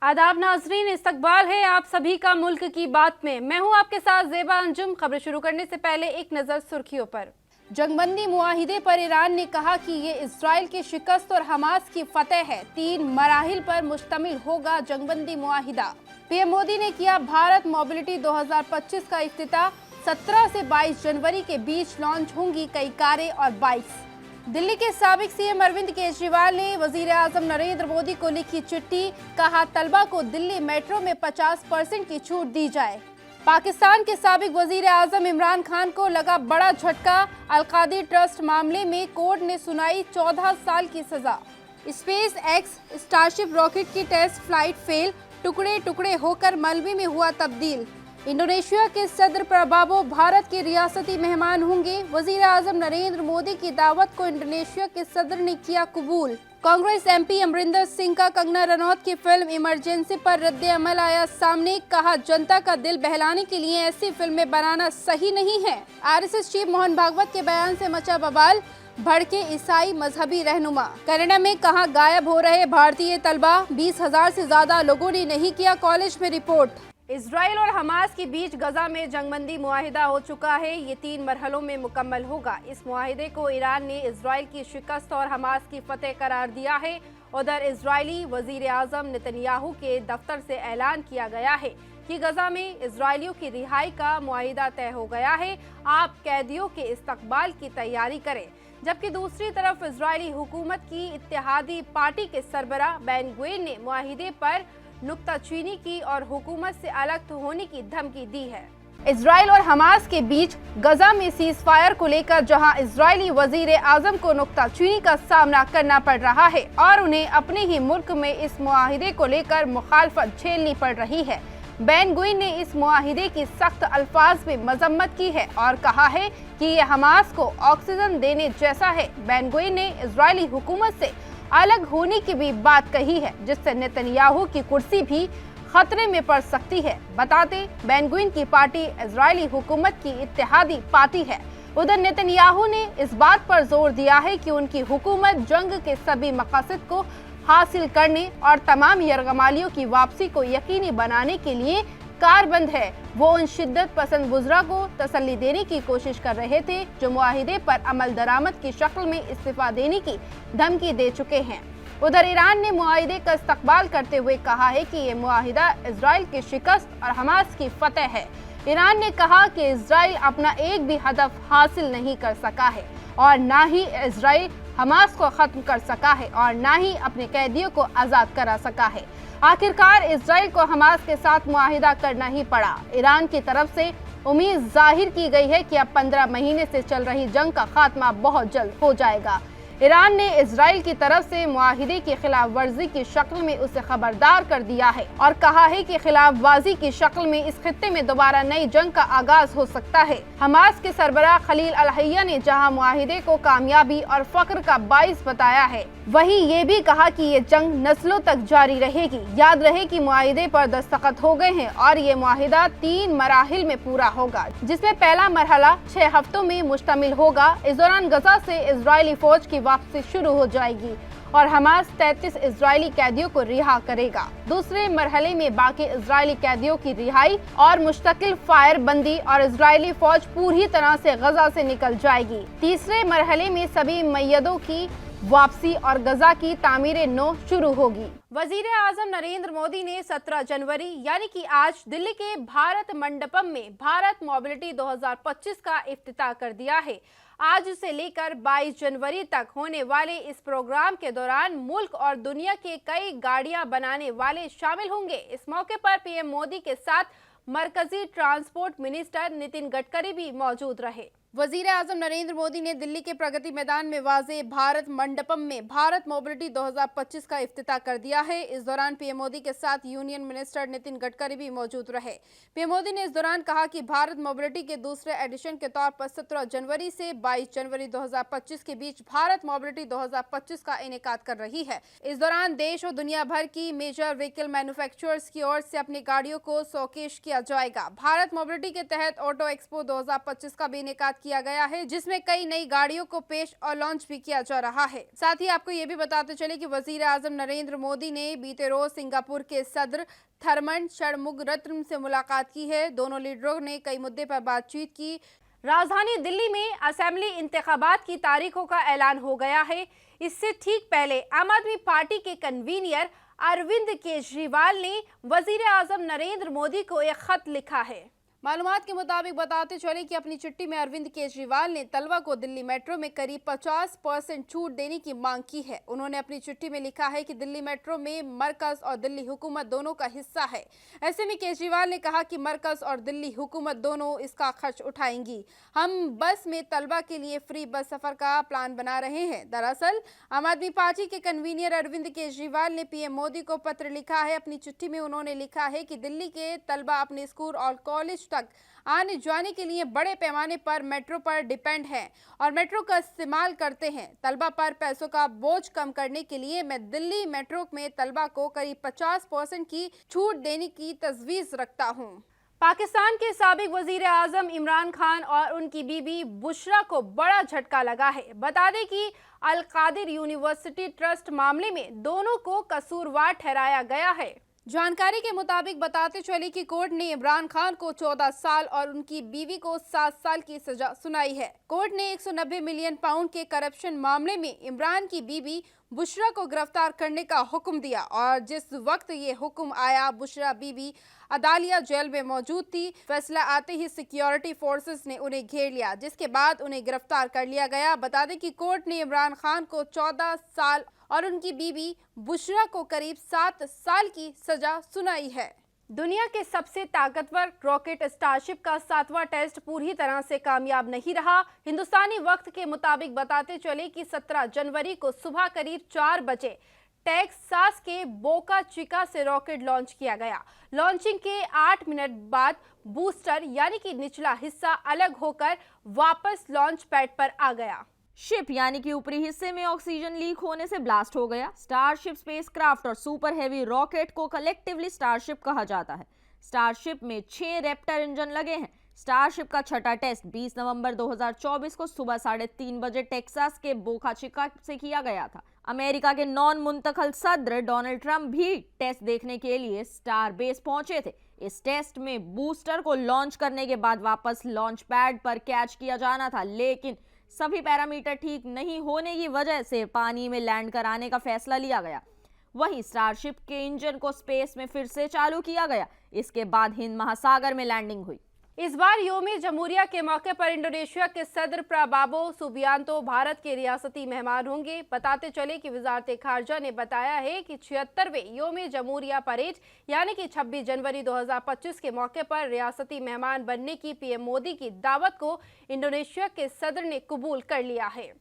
आदाब नाजरीन, इस्तकबाल है आप सभी का मुल्क की बात में। मैं हूं आपके साथ ज़ेबा अंजुम। खबरें शुरू करने से पहले एक नज़र सुर्खियों पर। जंगबंदी मुआहिदे पर ईरान ने कहा कि ये इजराइल की शिकस्त और हमास की फतेह है। 3 मराहिल पर मुश्तमिल होगा जंगबंदी मुआहिदा। पीएम मोदी ने किया भारत मोबिलिटी 2025 का इफ्तिताह। 17 से 22 जनवरी के बीच लॉन्च होंगी कई कारें और बाइक्स। दिल्ली के साबिक सीएम अरविंद केजरीवाल ने वजीर आजम नरेंद्र मोदी को लिखी चिट्ठी। कहा तलबा को दिल्ली मेट्रो में 50% की छूट दी जाए। पाकिस्तान के साबिक वजीर आजम इमरान खान को लगा बड़ा झटका। अलकादी ट्रस्ट मामले में कोर्ट ने सुनाई 14 साल की सजा। स्पेस एक्स स्टारशिप रॉकेट की टेस्ट फ्लाइट फेल, टुकड़े टुकड़े होकर मलबे में हुआ तब्दील। इंडोनेशिया के सदर प्रभावो भारत के रियासती मेहमान होंगे। वजीर आजम नरेंद्र मोदी की दावत को इंडोनेशिया के सदर ने किया कबूल। कांग्रेस एमपी अमरिंदर सिंह का कंगना रनौत की फिल्म इमरजेंसी पर रद्द अमल आया सामने। कहा जनता का दिल बहलाने के लिए ऐसी फिल्में बनाना सही नहीं है। आरएसएस चीफ मोहन भागवत के बयान से मचा बवाल। भड़के ईसाई मजहबी रहनुमा। कनाडा में कहा गायब हो रहे भारतीय तलबा। 20,000 से ज्यादा लोगों ने नहीं किया कॉलेज में रिपोर्ट। इजराइल और हमास के बीच गजा में जंगबंदी मुआहिदा हो चुका है। ये 3 मरहलों में मुकम्मल होगा। इस मुआहिदे को ईरान ने इजराइल की शिकस्त और हमास की फतेह करार दिया है। उधर इजरायली वजीर आजम नेतन्याहू के दफ्तर से ऐलान किया गया है कि गजा में इजरायलियों की रिहाई का मुआहिदा तय हो गया है। आप कैदियों के इस्तकबाल की तैयारी करें। जबकि दूसरी तरफ इजरायली हुकूमत की इत्तेहादी पार्टी के सरबराह बेन गुवेन ने मुआहिदे पर नुक्ताचीनी की और हुकूमत से अलग होने की धमकी दी है। इजराइल और हमास के बीच गजा में सीज फायर को लेकर जहां इजरायली वजीर आजम को नुक्ताचीनी का सामना करना पड़ रहा है और उन्हें अपने ही मुल्क में इस मुआहिदे को लेकर मुखालफत झेलनी पड़ रही है, बेन गुवेन ने इस मुआहिदे की सख्त अल्फाज में मजम्मत की है और कहा है कि ये हमास को ऑक्सीजन देने जैसा है। बेन गुवेन ने इजरायली हुकूमत से अलग होने की भी बात कही है, जिससे नेतन्याहू की कुर्सी भी खतरे में पड़ सकती है। बताते बेन गुवेन की पार्टी इजरायली हुकूमत की इत्तेहादी पार्टी है। उधर नेतन्याहू ने इस बात पर जोर दिया है कि उनकी हुकूमत जंग के सभी मकासद को हासिल करने और तमाम यरगमालियों की वापसी को यकीनी बनाने के लिए कारबंद है। वो उन शिद्दत पसंद बुजरा को तसल्ली देने की कोशिश कर रहे थे जो मुआहिदे पर अमल दरामद की शक्ल में इस्तीफा देने की धमकी दे चुके हैं। उधर ईरान ने मुआहिदे का इस्तकबाल करते हुए कहा है कि ये मुआहिदा इजराइल की शिकस्त और हमास की फतेह है। ईरान ने कहा कि इजराइल अपना एक भी हदफ हासिल नहीं कर सका है और ना ही इजराइल हमास को खत्म कर सका है और ना ही अपने कैदियों को आज़ाद करा सका है। आखिरकार इजराइल को हमास के साथ मुआहिदा करना ही पड़ा। ईरान की तरफ से उम्मीद जाहिर की गई है कि अब 15 महीने से चल रही जंग का खात्मा बहुत जल्द हो जाएगा। ईरान ने इजराइल की तरफ से मुआहिदे की खिलाफ वर्जी की शक्ल में उसे खबरदार कर दिया है और कहा है कि खिलाफ वर्जी की शक्ल में इस खित्ते में दोबारा नई जंग का आगाज हो सकता है। हमास के सरबराह खलील अल हय्या ने जहां मुआहिदे को कामयाबी और फख्र का बाइस बताया है, वहीं ये भी कहा कि ये जंग नस्लों तक जारी रहेगी। याद रहे कि मुआहिदे पर दस्तखत हो गए हैं और ये मुआहिदा 3 मराहिल में पूरा होगा, जिसमें पहला मरहला 6 हफ्तों में मुश्तमिल होगा। इस दौरान गजा से इजरायली फौज की वापसी शुरू हो जाएगी और हमास 33 इजरायली कैदियों को रिहा करेगा। दूसरे मरहले में बाकी इजरायली कैदियों की रिहाई और मुस्तकिल फायर बंदी और इजरायली फौज पूरी तरह से गजा से निकल जाएगी। तीसरे मरहले में सभी मय्यदों की वापसी और गजा की तामीर नो शुरू होगी। वजीर आजम नरेंद्र मोदी ने 17 जनवरी यानी कि आज दिल्ली के भारत मंडपम में भारत मोबिलिटी 2025 का इफ्तिताह कर दिया है। आज से लेकर 22 जनवरी तक होने वाले इस प्रोग्राम के दौरान मुल्क और दुनिया के कई गाड़ियां बनाने वाले शामिल होंगे। इस मौके पर पीएम मोदी के साथ मरकजी ट्रांसपोर्ट मिनिस्टर नितिन गडकरी भी मौजूद रहे। वजीर आजम नरेंद्र मोदी ने दिल्ली के प्रगति मैदान में वाजे भारत मंडपम में भारत मोबिलिटी 2025 का इफ्तिताह कर दिया है। इस दौरान पीएम मोदी के साथ यूनियन मिनिस्टर नितिन गडकरी भी मौजूद रहे। पीएम मोदी ने इस दौरान कहा कि भारत मोबिलिटी के दूसरे एडिशन के तौर पर 17 जनवरी से 22 जनवरी 2025 के बीच भारत मोबिलिटी 2025 का इनेकाद कर रही है। इस दौरान देश और दुनिया भर की मेजर व्हीकल मैन्युफैक्चरर्स की ओर से अपनी गाड़ियों को शोकेश किया जाएगा। भारत मोबिलिटी के तहत ऑटो एक्सपो 2025 का भी इनेकाद किया गया है, जिसमें कई नई गाड़ियों को पेश और लॉन्च भी किया जा रहा है। साथ ही आपको ये भी बताते चले कि वजीर आजम नरेंद्र मोदी ने बीते रोज सिंगापुर के सदर थरमन षणमुगरत्नम से मुलाकात की है। दोनों लीडरों ने कई मुद्दे पर बातचीत की। राजधानी दिल्ली में असेंबली इंतखाबात की तारीखों का ऐलान हो गया है। इससे ठीक पहले आम आदमी पार्टी के कन्वीनर अरविंद केजरीवाल ने वजीर आजम नरेंद्र मोदी को एक खत लिखा है। मालूमात के मुताबिक बताते चले कि अपनी चिट्ठी में अरविंद केजरीवाल ने तलवा को दिल्ली मेट्रो में करीब 50% छूट देने की मांग की है। उन्होंने अपनी चिट्ठी में लिखा है कि दिल्ली मेट्रो में मरकज और दिल्ली हुकूमत दोनों का हिस्सा है। ऐसे में केजरीवाल ने कहा कि मरकज और दिल्ली हुकूमत दोनों इसका खर्च उठाएंगी। हम बस में तलवा के लिए फ्री बस सफर का प्लान बना रहे हैं। दरअसल आम आदमी पार्टी के कन्वीनर अरविंद केजरीवाल ने पीएम मोदी को पत्र लिखा है। अपनी चिट्ठी में उन्होंने लिखा है कि दिल्ली के तलबा अपने स्कूल और कॉलेज तक आने जाने के लिए बड़े पैमाने पर मेट्रो पर डिपेंड हैं और मेट्रो का इस्तेमाल करते हैं। तलबा पर पैसों का बोझ कम करने के लिए मैं दिल्ली मेट्रो में तलबा को करीब 50% की छूट देने की तजवीज़ रखता हूं। पाकिस्तान के साबिक वजीर आजम इमरान खान और उनकी बीवी बुशरा को बड़ा झटका लगा है। बता दें कि अल कादिर यूनिवर्सिटी ट्रस्ट मामले में दोनों को कसूरवार ठहराया गया है। जानकारी के मुताबिक बताते चले कि कोर्ट ने इमरान खान को 14 साल और उनकी बीवी को 7 साल की सजा सुनाई है। कोर्ट ने 190 मिलियन पाउंड के करप्शन मामले में इमरान की बीवी बुशरा को गिरफ्तार करने का हुक्म दिया और जिस वक्त ये हुक्म आया, बुशरा बीवी अदालिया जेल में मौजूद थी। फैसला आते ही सिक्योरिटी फोर्सेस ने उन्हें घेर लिया, जिसके बाद उन्हें गिरफ्तार कर लिया गया। बता दें कि कोर्ट ने इमरान खान को 14 साल और उनकी बीवी बुशरा को करीब 7 साल की सजा सुनाई है। दुनिया के सबसे ताकतवर रॉकेट स्टारशिप का 7वां टेस्ट पूरी तरह से कामयाब नहीं रहा। हिंदुस्तानी वक्त के मुताबिक बताते चले कि 17 जनवरी को सुबह करीब 4 बजे टेक्सास के बोका चिका से रॉकेट लॉन्च किया गया। लॉन्चिंग के 8 मिनट बाद बूस्टर यानी कि निचला हिस्सा अलग होकर वापस लॉन्च पैड पर आ गया। शिप यानी कि ऊपरी हिस्से में ऑक्सीजन लीक होने से ब्लास्ट हो गया। स्टारशिप स्पेसक्राफ्ट और सुपर हेवी रॉकेट को कलेक्टिवली स्टारशिप कहा जाता है। स्टारशिप में 6 रैप्टर इंजन लगे हैं। स्टारशिप का छठा टेस्ट 20 नवंबर 2024 को सुबह 3:30 बजे टेक्सास के बोका चिका से किया गया था। अमेरिका के नॉन मुंतखल सदर डोनाल्ड ट्रंप भी टेस्ट देखने के लिए स्टार बेस पहुंचे थे। इस टेस्ट में बूस्टर को लॉन्च करने के बाद वापस लॉन्च पैड पर कैच किया जाना था, लेकिन सभी पैरामीटर ठीक नहीं होने की वजह से पानी में लैंड कराने का फैसला लिया गया। वहीं स्टारशिप के इंजन को स्पेस में फिर से चालू किया गया। इसके बाद हिंद महासागर में लैंडिंग हुई। इस बार यौम जमहूरिया के मौके पर इंडोनेशिया के सदर प्रबावो सुबियांतो भारत के रियासती मेहमान होंगे। बताते चले कि वजारत खारजा ने बताया है कि 76वें यौम जमहूरिया परेड यानी कि 26 जनवरी 2025 के मौके पर रियासती मेहमान बनने की पीएम मोदी की दावत को इंडोनेशिया के सदर ने कबूल कर लिया है।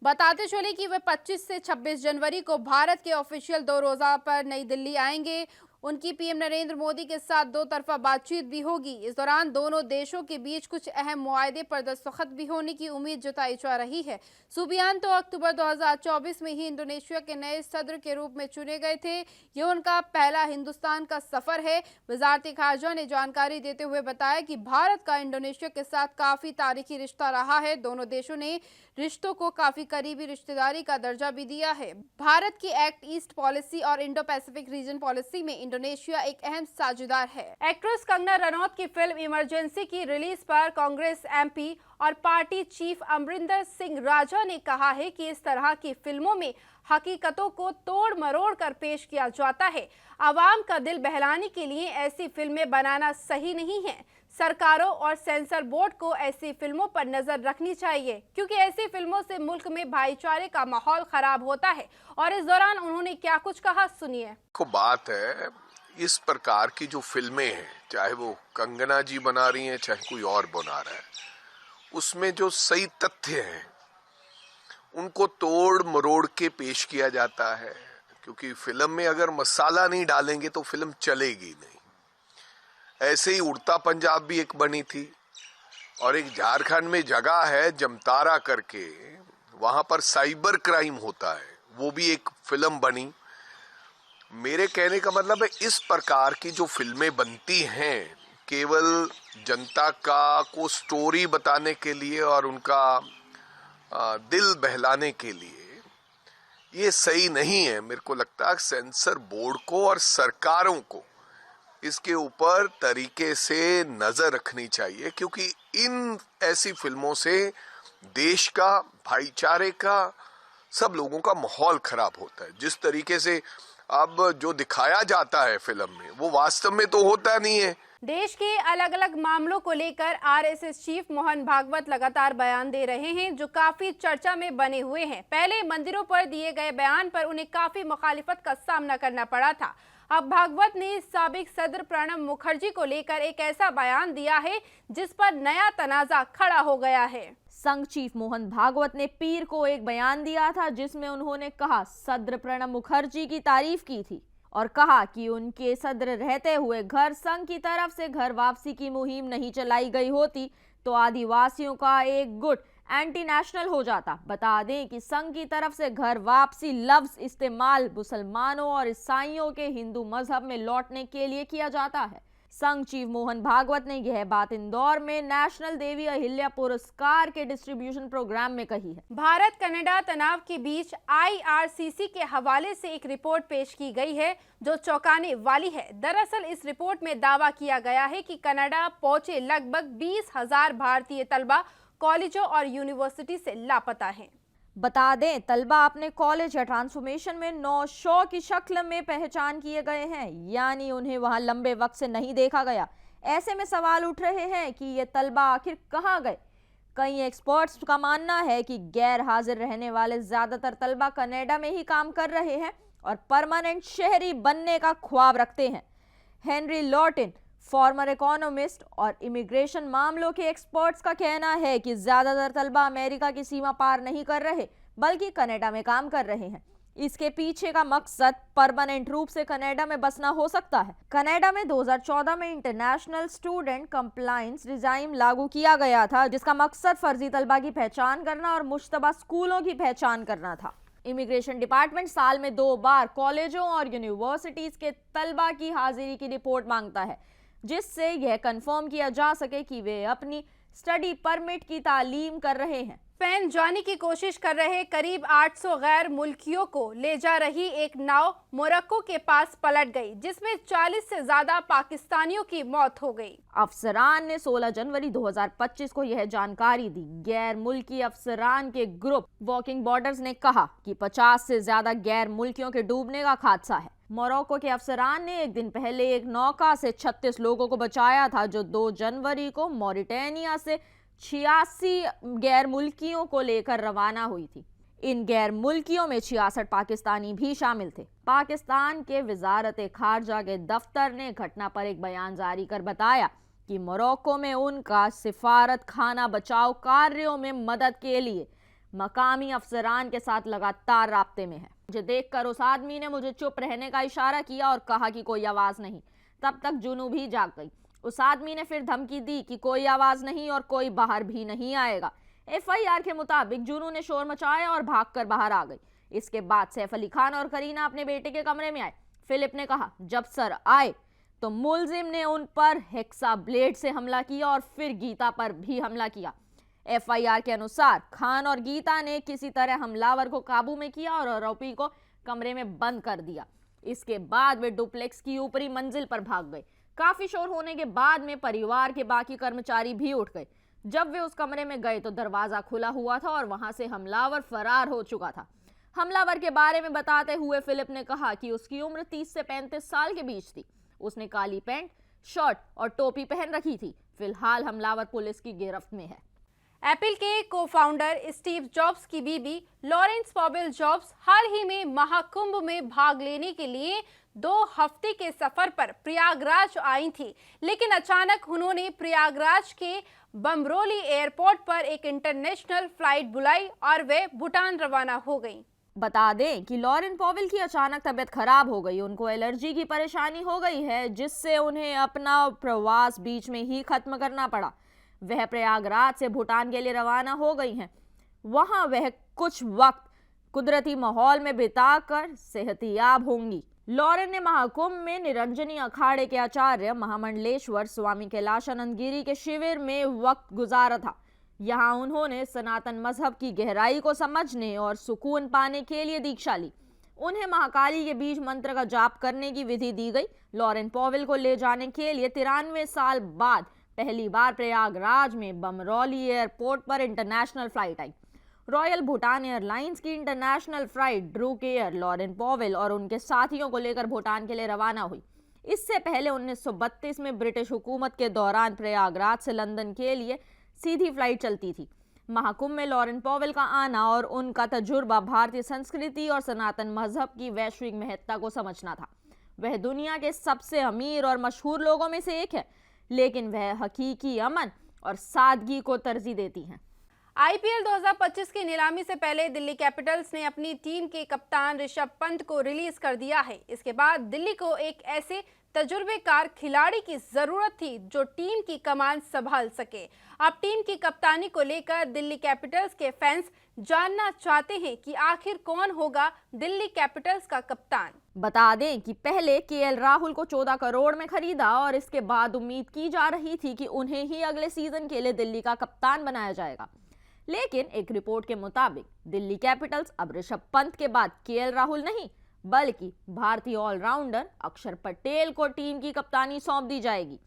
बताते चले कि वे 25 से 26 जनवरी को भारत के ऑफिशियल 2 रोज़ा पर नई दिल्ली आएंगे। उनकी पीएम नरेंद्र मोदी के साथ 2 तरफा बातचीत भी होगी। इस दौरान दोनों देशों के बीच कुछ अहम मुआहदे पर दस्तखत भी होने की उम्मीद जताई जा रही है। सुबियांतो अक्टूबर 2024 में ही इंडोनेशिया के नए सदर के रूप में चुने गए थे। ये उनका पहला हिंदुस्तान का सफर है। वजारत खारजा ने जानकारी देते हुए बताया कि भारत का इंडोनेशिया के साथ काफी तारीखी रिश्ता रहा है। दोनों देशों ने रिश्तों को काफी करीबी रिश्तेदारी का दर्जा भी दिया है। भारत की एक्ट ईस्ट पॉलिसी और इंडो पैसिफिक रीजन पॉलिसी में इंडोनेशिया एक अहम साझेदार है। एक्ट्रेस कंगना रनौत की फिल्म इमरजेंसी की रिलीज पर कांग्रेस एमपी और पार्टी चीफ अमरिंदर सिंह राजा ने कहा है कि इस तरह की फिल्मों में हकीकतों को तोड़ मरोड़ कर पेश किया जाता है। आवाम का दिल बहलाने के लिए ऐसी फिल्में बनाना सही नहीं है। सरकारों और सेंसर बोर्ड को ऐसी फिल्मों पर नजर रखनी चाहिए, क्योंकि ऐसी फिल्मों से मुल्क में भाईचारे का माहौल खराब होता है। और इस दौरान उन्होंने क्या कुछ कहा, सुनिए। को बात है, इस प्रकार की जो फिल्में हैं, चाहे वो कंगना जी बना रही हैं, चाहे कोई और बना रहा है, उसमें जो सही तथ्य हैं उनको तोड़ मरोड़ के पेश किया जाता है। क्योंकि फिल्म में अगर मसाला नहीं डालेंगे तो फिल्म चलेगी नहीं। ऐसे ही उड़ता पंजाब भी एक बनी थी, और एक झारखंड में जगह है जमतारा करके, वहां पर साइबर क्राइम होता है, वो भी एक फिल्म बनी। मेरे कहने का मतलब है, इस प्रकार की जो फिल्में बनती हैं केवल जनता को स्टोरी बताने के लिए और उनका दिल बहलाने के लिए, ये सही नहीं है। मेरे को लगता है सेंसर बोर्ड को और सरकारों को इसके ऊपर तरीके से नजर रखनी चाहिए, क्योंकि इन ऐसी फिल्मों से देश का, भाईचारे का, सब लोगों का माहौल खराब होता है। जिस तरीके से अब जो दिखाया जाता है फिल्म में, वो वास्तव में तो होता नहीं है। देश के अलग अलग मामलों को लेकर आरएसएस चीफ मोहन भागवत लगातार बयान दे रहे हैं, जो काफी चर्चा में बने हुए हैं। पहले मंदिरों पर दिए गए बयान पर उन्हें काफी मुखालिफत का सामना करना पड़ा था। अब भागवत ने साबिक सदर प्रणब मुखर्जी को लेकर एक ऐसा बयान दिया है जिस पर नया तनाजा खड़ा हो गया है। संघ चीफ मोहन भागवत ने पीर को एक बयान दिया था जिसमें उन्होंने कहा सदर प्रणब मुखर्जी की तारीफ की थी और कहा कि उनके सदर रहते हुए घर संघ की तरफ से घर वापसी की मुहिम नहीं चलाई गई होती तो आदिवासियों का एक गुट एंटी नेशनल हो जाता। बता दें कि संघ की तरफ से घर वापसी लफ्ज इस्तेमाल मुसलमानों और ईसाइयों के हिंदू मजहब में लौटने के लिए किया जाता है। संघ चीफ मोहन भागवत ने यह बात इंदौर में नेशनल देवी अहिल्या पुरस्कार के डिस्ट्रीब्यूशन प्रोग्राम में कही है। भारत कनाडा तनाव के बीच IRCC के हवाले से एक रिपोर्ट पेश की गई है जो चौंकाने वाली है। दरअसल इस रिपोर्ट में दावा किया गया है कि कनाडा पहुंचे लगभग 20,000 भारतीय तलबा कॉलेजों और यूनिवर्सिटी से लापता हैं। बता दें तलबा अपने कॉलेज या ट्रांसफॉर्मेशन में नौशौ की शक्ल में पहचान किए गए हैं, यानी उन्हें वहां लंबे वक्त से नहीं देखा गया। ऐसे में सवाल उठ रहे हैं कि ये तलबा आखिर कहां गए। कई एक्सपर्ट्स का मानना है कि गैर हाजिर रहने वाले ज्यादातर तलबा कनाडा में ही काम कर रहे हैं और परमानेंट शहरी बनने का ख्वाब रखते हैं। हेनरी लॉर्टिन फॉर्मर इकोनॉमिस्ट और इमिग्रेशन मामलों के एक्सपर्ट्स का कहना है कि ज्यादातर तलबा अमेरिका की सीमा पार नहीं कर रहे बल्कि कनाडा में काम कर रहे हैं। इसके पीछे का मकसद परमानेंट रूप से कनाडा में बसना हो सकता है। कनाडा में 2014 में इंटरनेशनल स्टूडेंट कंप्लायंस रिजाइम लागू किया गया था, जिसका मकसद फर्जी तलबा की पहचान करना और मुश्तबा स्कूलों की पहचान करना था। इमिग्रेशन डिपार्टमेंट साल में 2 बार कॉलेजों और यूनिवर्सिटीज के तलबा की हाजिरी की रिपोर्ट मांगता है, जिससे यह कंफर्म किया जा सके कि वे अपनी स्टडी परमिट की तालीम कर रहे हैं। स्पेन जाने की कोशिश कर रहे करीब 800 गैर मुल्कियों को ले जा रही एक नाव मोरक्को के पास पलट गई, जिसमें 40 से ज्यादा पाकिस्तानियों की मौत हो गई। अफसरान ने 16 जनवरी 2025 को यह जानकारी दी। गैर मुल्की अफसरान के ग्रुप वॉकिंग बॉर्डर्स ने कहा कि 50 से ज्यादा गैर मुल्कियों के डूबने का हादसा है। मोरक्को के अफसरान ने एक दिन पहले एक नौका से 36 लोगों को बचाया था, जो 2 जनवरी को मॉरिटानिया से 86 गैर मुल्कियों को लेकर रवाना हुई थी। इन गैर मुल्कियों में 66 पाकिस्तानी भी शामिल थे। पाकिस्तान के वजारत खारजा के दफ्तर ने घटना पर एक बयान जारी कर बताया कि मोरक्को में उनका सिफारत खाना बचाव कार्यों में मदद के लिए मकामी अफसरान के साथ लगातार राब्ते में है। मुझे देखकर उस आदमी ने मुझे चुप रहने का इशारा किया और कहा कि कोई आवाज नहीं। तब तक जुनू भी जाग गई। उस आदमी ने फिर धमकी दी कि कोई आवाज नहीं और कोई बाहर भी नहीं आएगा। FIR के मुताबिक जुनू ने शोर मचाया और भागकर बाहर आ गई। इसके बाद सैफ अली खान और करीना अपने बेटे के कमरे में आए। फिलिप ने कहा जब सर आए तो मुलजिम ने उन पर हेक्सा ब्लेड से हमला किया और फिर गीता पर भी हमला किया। FIR के अनुसार खान और गीता ने किसी तरह हमलावर को काबू में किया और आरोपी को कमरे में बंद कर दिया। इसके बाद वे डुप्लेक्स की ऊपरी मंजिल पर भाग गए। काफी शोर होने के बाद में परिवार के बाकी कर्मचारी भी उठ गए। जब वे उस कमरे में गए तो दरवाजा खुला हुआ था और वहां से हमलावर फरार हो चुका था। हमलावर के बारे में बताते हुए फिलिप ने कहा कि उसकी उम्र 30 से 35 साल के बीच थी। उसने काली पैंट, शर्ट और टोपी पहन रखी थी। फिलहाल हमलावर पुलिस की गिरफ्त में है। एप्पल के को-फाउंडर स्टीव जॉब्स की बीबी लॉरेंस पॉवेल जॉब्स हाल ही में महाकुंभ में भाग लेने के लिए 2 हफ्ते के सफर पर प्रयागराज आई थी, लेकिन अचानक उन्होंने प्रयागराज के बमरोली एयरपोर्ट पर एक इंटरनेशनल फ्लाइट बुलाई और वे भूटान रवाना हो गईं। बता दें कि लॉरेन पॉवेल की अचानक तबीयत खराब हो गई। उनको एलर्जी की परेशानी हो गई है, जिससे उन्हें अपना प्रवास बीच में ही खत्म करना पड़ा। वह प्रयागराज से भूटान के लिए रवाना हो गई हैं। वहां वह कुछ वक्त कुदरती माहौल में बिताकर सेहतियाब होंगी। लॉरेन ने महाकुंभ में निरंजनी अखाड़े के आचार्य महामंडलेश्वर स्वामी कैलाशानंद गिरी के शिविर में वक्त गुजारा था। यहाँ उन्होंने सनातन मजहब की गहराई को समझने और सुकून पाने के लिए दीक्षा ली। उन्हें महाकाली के बीज मंत्र का जाप करने की विधि दी गई। लॉरेन पॉवेल को ले जाने के लिए 93 साल बाद पहली बार प्रयागराज में बमरौली एयरपोर्ट पर इंटरनेशनल फ्लाइट आई। रॉयल भूटान एयरलाइंस की international flight Druk air Lauren Powell और उनके साथियों को लेकर भूटान के लिए रवाना हुई। इससे पहले 1932 में ब्रिटिश हुकूमत के दौरान प्रयागराज से लंदन के लिए सीधी फ्लाइट चलती थी। महाकुंभ में लॉरेन पॉवेल का आना और उनका तजुर्बा भारतीय संस्कृति और सनातन मजहब की वैश्विक महत्ता को समझना था। वह दुनिया के सबसे अमीर और मशहूर लोगों में से एक है, लेकिन वह हकीकी अमन और सादगी को तरजीह देती हैं। आईपीएल 2025 की नीलामी से पहले दिल्ली कैपिटल्स ने अपनी टीम के कप्तान ऋषभ पंत को रिलीज कर दिया है। इसके बाद दिल्ली को एक ऐसे तजुर्बेकार खिलाड़ी की जरूरत थी जो टीम की कमान संभाल सके। अब टीम की कप्तानी को लेकर दिल्ली कैपिटल्स के फैंस जानना चाहते हैं कि आखिर कौन होगा दिल्ली कैपिटल्स का कप्तान। बता दें कि पहले केएल राहुल को 14 करोड़ में खरीदा और इसके बाद उम्मीद की जा रही थी कि उन्हें ही अगले सीजन के लिए दिल्ली का कप्तान बनाया जाएगा। लेकिन एक रिपोर्ट के मुताबिक दिल्ली कैपिटल्स अब ऋषभ पंत के बाद केएल राहुल नहीं बल्कि भारतीय ऑलराउंडर अक्षर पटेल को टीम की कप्तानी सौंप दी जाएगी।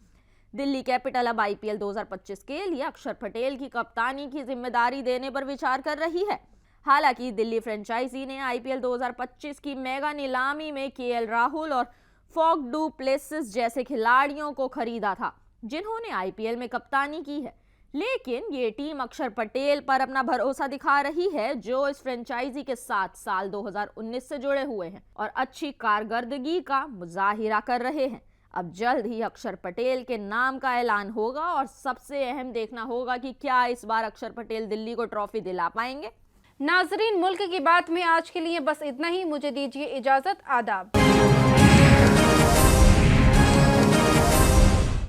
दिल्ली कैपिटल अब आईपीएल 2025 के लिए अक्षर पटेल की कप्तानी की जिम्मेदारी देने पर विचार कर रही है। हालांकि दिल्ली फ्रेंचाइजी ने आईपीएल 2025 की मेगा नीलामी में केएल राहुल और फॉफ डू प्लेसिस जैसे खिलाड़ियों को खरीदा था जिन्होंने आईपीएल में कप्तानी की है। लेकिन ये टीम अक्षर पटेल पर अपना भरोसा दिखा रही है जो इस फ्रेंचाइजी के साथ साल 2019 से जुड़े हुए हैं और अच्छी कारकर्दगी का मुजाहिरा कर रहे हैं। अब जल्द ही अक्षर पटेल के नाम का ऐलान होगा और सबसे अहम देखना होगा कि क्या इस बार अक्षर पटेल दिल्ली को ट्रॉफी दिला पाएंगे। नाजरीन, मुल्क की बात में आज के लिए बस इतना ही। मुझे दीजिए इजाजत। आदाब।